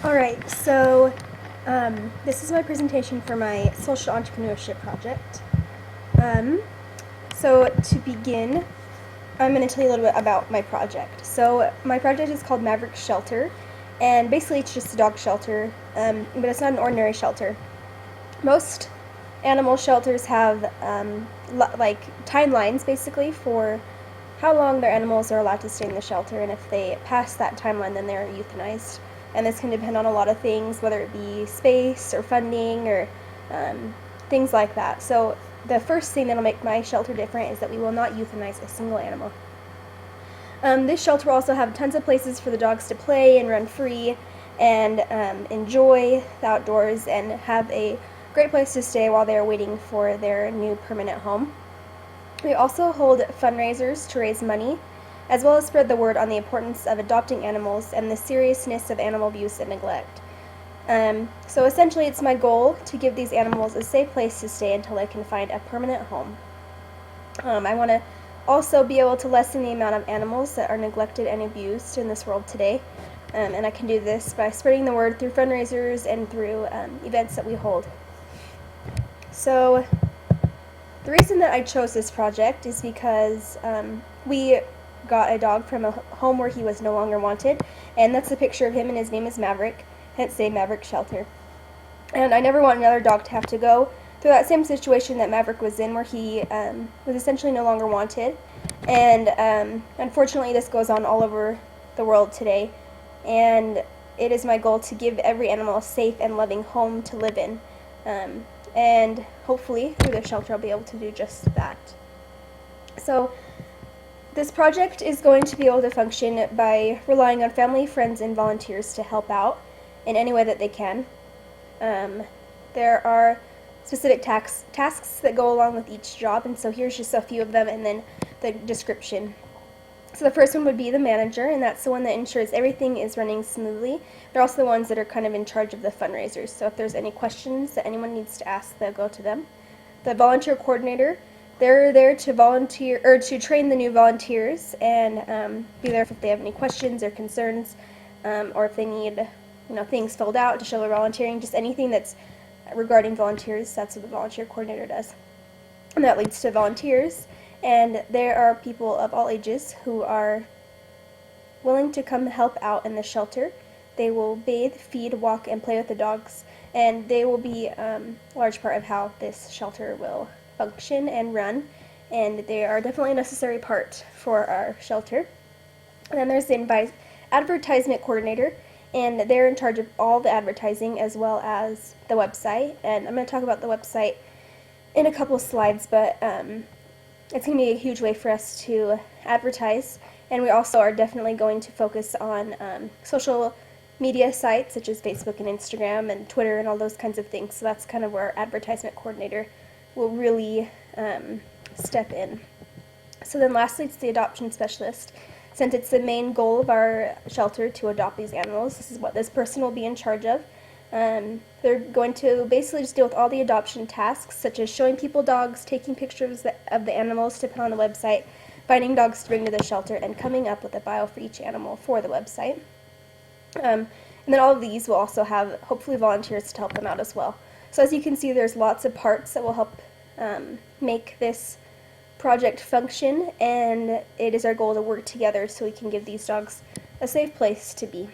Alright, so this is my presentation for my social entrepreneurship project. So to begin, I'm going to tell you a little bit about my project. So my project is called Maverick Shelter, and basically it's just a dog shelter, but it's not an ordinary shelter. Most animal shelters have like timelines basically for how long their animals are allowed to stay in the shelter, and if they pass that timeline, then they're euthanized. And this can depend on a lot of things, whether it be space or funding or things like that. So the first thing that'll make my shelter different is that we will not euthanize a single animal. This shelter will also have tons of places for the dogs to play and run free and enjoy the outdoors and have a great place to stay while they're waiting for their new permanent home. We also hold fundraisers to raise money, as well as spread the word on the importance of adopting animals and the seriousness of animal abuse and neglect. So essentially it's my goal to give these animals a safe place to stay until they can find a permanent home. I want to also be able to lessen the amount of animals that are neglected and abused in this world today. And I can do this by spreading the word through fundraisers and through events that we hold. So the reason that I chose this project is because we got a dog from a home where he was no longer wanted, and that's a picture of him, and his name is Maverick, hence the Maverick Shelter. And I never want another dog to have to go through that same situation that Maverick was in, where he was essentially no longer wanted. And unfortunately, this goes on all over the world today, and it is my goal to give every animal a safe and loving home to live in. And hopefully through the shelter I'll be able to do just that. So this project is going to be able to function by relying on family, friends, and volunteers to help out in any way that they can. There are specific tasks that go along with each job, and so here's just a few of them and then the description. So the first one would be the manager, and that's the one that ensures everything is running smoothly. They're also the ones that are kind of in charge of the fundraisers, so if there's any questions that anyone needs to ask, they'll go to them. The volunteer coordinator, they're there to volunteer or to train the new volunteers and be there if they have any questions or concerns, or if they need things filled out to show they're volunteering, just anything that's regarding volunteers. That's what the volunteer coordinator does. And that leads to volunteers. And there are people of all ages who are willing to come help out in the shelter. They will bathe, feed, walk, and play with the dogs, and they will be a large part of how this shelter will function and run, and they are definitely a necessary part for our shelter. And then there's the advertisement coordinator, and they're in charge of all the advertising as well as the website, and I'm going to talk about the website in a couple slides, but it's going to be a huge way for us to advertise, and we also are definitely going to focus on social media sites such as Facebook and Instagram and Twitter and all those kinds of things. So that's kind of where our advertisement coordinator will really step in. So then lastly, it's the adoption specialist. Since it's the main goal of our shelter to adopt these animals, this is what this person will be in charge of. They're going to basically just deal with all the adoption tasks, such as showing people dogs, taking pictures of the animals to put on the website, finding dogs to bring to the shelter, and coming up with a bio for each animal for the website. And then all of these will also have, hopefully, volunteers to help them out as well. So as you can see, there's lots of parts that will help make this project function, and it is our goal to work together so we can give these dogs a safe place to be.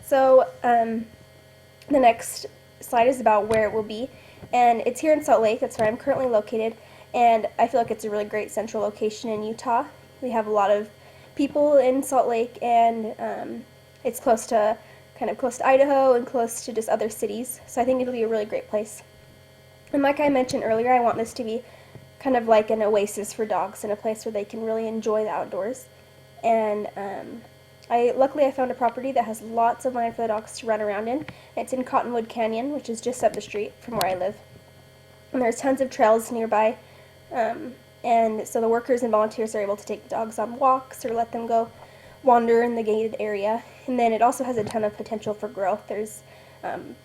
So the next slide is about where it will be, and it's here in Salt Lake. That's where I'm currently located, and I feel like it's a really great central location in Utah. We have a lot of people in Salt Lake, and it's close to Idaho and close to just other cities, so I think it'll be a really great place. And like I mentioned earlier, I want this to be kind of like an oasis for dogs and a place where they can really enjoy the outdoors. And luckily I found a property that has lots of land for the dogs to run around in. It's in Cottonwood Canyon, which is just up the street from where I live. And there's tons of trails nearby, and so the workers and volunteers are able to take the dogs on walks or let them go wander in the gated area. And then it also has a ton of potential for growth. There's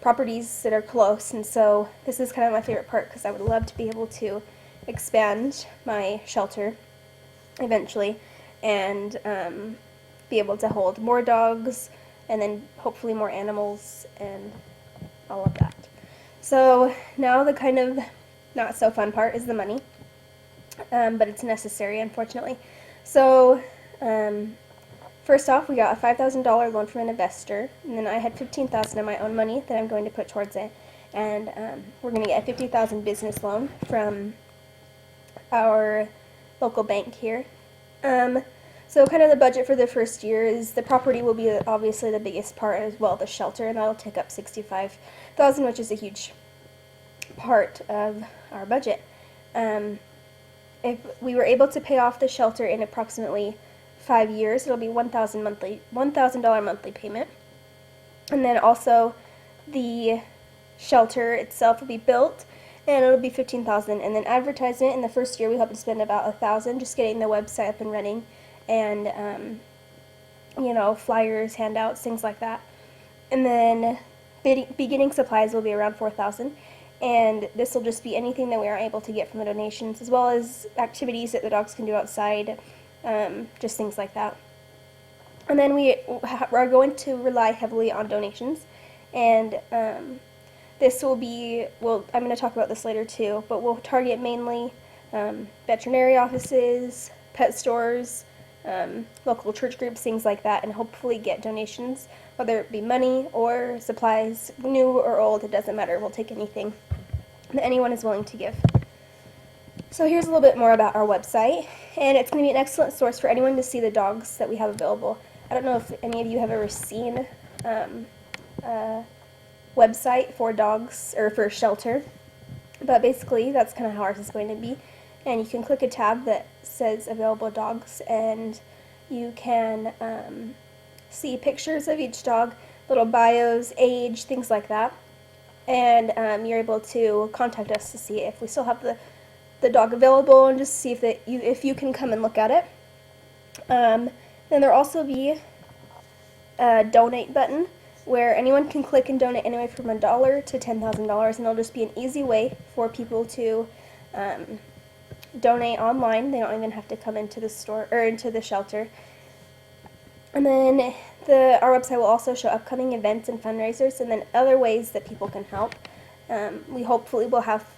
properties that are close, and so this is kind of my favorite part because I would love to be able to expand my shelter eventually and be able to hold more dogs, and then hopefully more animals and all of that. So now the kind of not so fun part is the money, but it's necessary, unfortunately. So first off, we got a $5,000 loan from an investor, and then I had $15,000 of my own money that I'm going to put towards it, and we're going to get a $50,000 business loan from our local bank here. So kind of the budget for the first year is the property will be obviously the biggest part, as well the shelter, and that'll take up $65,000, which is a huge part of our budget. If we were able to pay off the shelter in approximately 5 years, it'll be $1,000 monthly payment, and then also the shelter itself will be built, and it'll be $15,000, and then advertisement in the first year we hope to spend about $1,000 just getting the website up and running, and flyers, handouts, things like that. And then beginning supplies will be around $4,000, and this will just be anything that we are able to get from the donations, as well as activities that the dogs can do outside, just things like that. And then we are going to rely heavily on donations, and this will be, well, I'm going to talk about this later too, but we'll target mainly veterinary offices, pet stores, local church groups, things like that, and hopefully get donations, whether it be money or supplies, new or old, it doesn't matter. We'll take anything that anyone is willing to give. So here's a little bit more about our website, and it's going to be an excellent source for anyone to see the dogs that we have available. I don't know if any of you have ever seen a website for dogs or for a shelter, but basically that's kind of how ours is going to be. And you can click a tab that says available dogs, and you can see pictures of each dog, little bios, age, things like that, and you're able to contact us to see if we still have the dog available, and just see if you can come and look at it. Then there'll also be a donate button where anyone can click and donate anywhere from $1 to $10,000, and it'll just be an easy way for people to donate online. They don't even have to come into the store or into the shelter. And then our website will also show upcoming events and fundraisers, and then other ways that people can help. We hopefully will have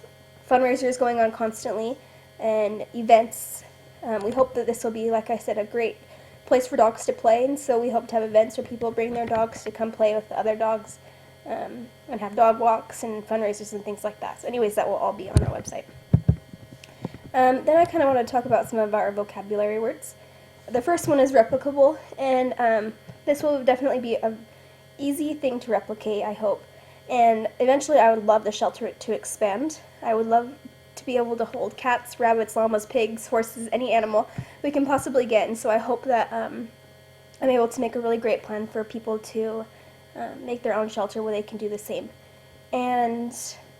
fundraisers going on constantly and events. We hope that this will be, like I said, a great place for dogs to play, and so we hope to have events where people bring their dogs to come play with the other dogs, and have dog walks and fundraisers and things like that. So anyways, that will all be on our website. Then I kind of want to talk about some of our vocabulary words. The first one is replicable, and this will definitely be an easy thing to replicate, I hope. And eventually I would love the shelter to expand. I would love to be able to hold cats, rabbits, llamas, pigs, horses, any animal we can possibly get. And so I hope that I'm able to make a really great plan for people to make their own shelter where they can do the same. And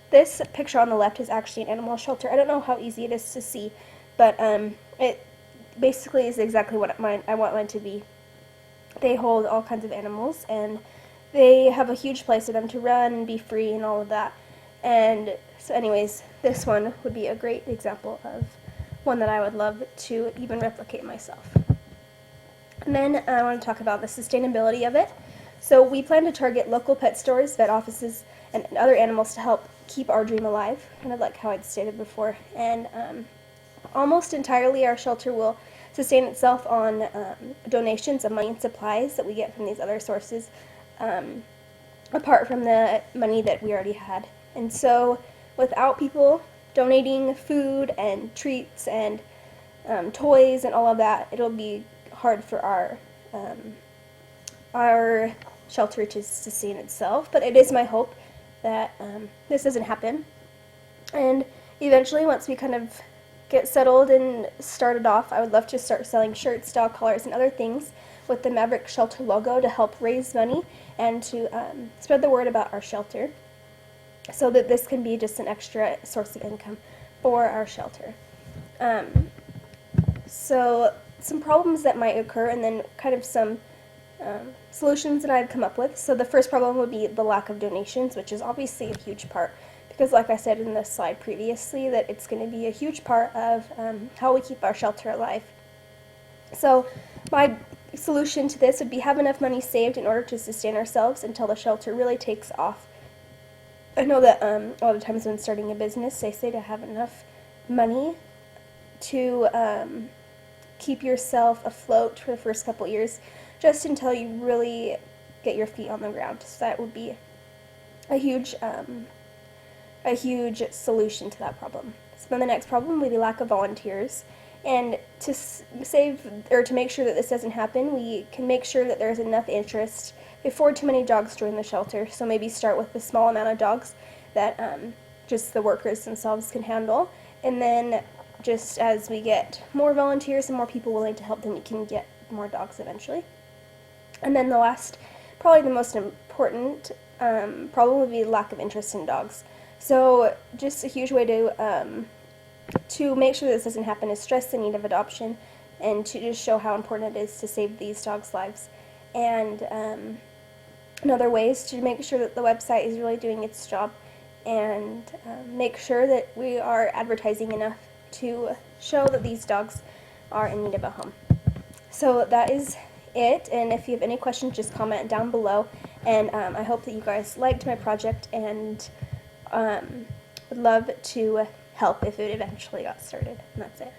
this picture on the left is actually an animal shelter. I don't know how easy it is to see, but it basically is exactly what I want mine to be. They hold all kinds of animals, and they have a huge place for them to run and be free and all of that. And so anyways, this one would be a great example of one that I would love to even replicate myself. And then I want to talk about the sustainability of it. So we plan to target local pet stores, vet offices, and other animals to help keep our dream alive, kind of like how I'd stated before. And almost entirely our shelter will sustain itself on donations of money and supplies that we get from these other sources, apart from the money that we already had. And so without people donating food and treats and toys and all of that, it'll be hard for our shelter to sustain itself. But it is my hope that this doesn't happen. And eventually, once we kind of get settled and started off, I would love to start selling shirts, dog collars, and other things with the Maverick Shelter logo to help raise money and to spread the word about our shelter, so that this can be just an extra source of income for our shelter. So some problems that might occur, and then kind of some solutions that I've come up with. So the first problem would be the lack of donations, which is obviously a huge part, because like I said in the slide previously, that it's going to be a huge part of how we keep our shelter alive. So my solution to this would be have enough money saved in order to sustain ourselves until the shelter really takes off. I know that a lot of times when starting a business, they say to have enough money to keep yourself afloat for the first couple years, just until you really get your feet on the ground. So that would be a huge solution to that problem. So then the next problem would be lack of volunteers. And to save or to make sure that this doesn't happen, we can make sure that there's enough interest before too many dogs join the shelter. So maybe start with the small amount of dogs that just the workers themselves can handle. And then just as we get more volunteers and more people willing to help, then we can get more dogs eventually. And then the last, probably the most important problem would be lack of interest in dogs. So just a huge way to make sure this doesn't happen is stress the need of adoption and to just show how important it is to save these dogs' lives. And in other ways to make sure that the website is really doing its job and make sure that we are advertising enough to show that these dogs are in need of a home. So that is it, and if you have any questions, just comment down below. And I hope that you guys liked my project and would love to help if it eventually got started. And that's it.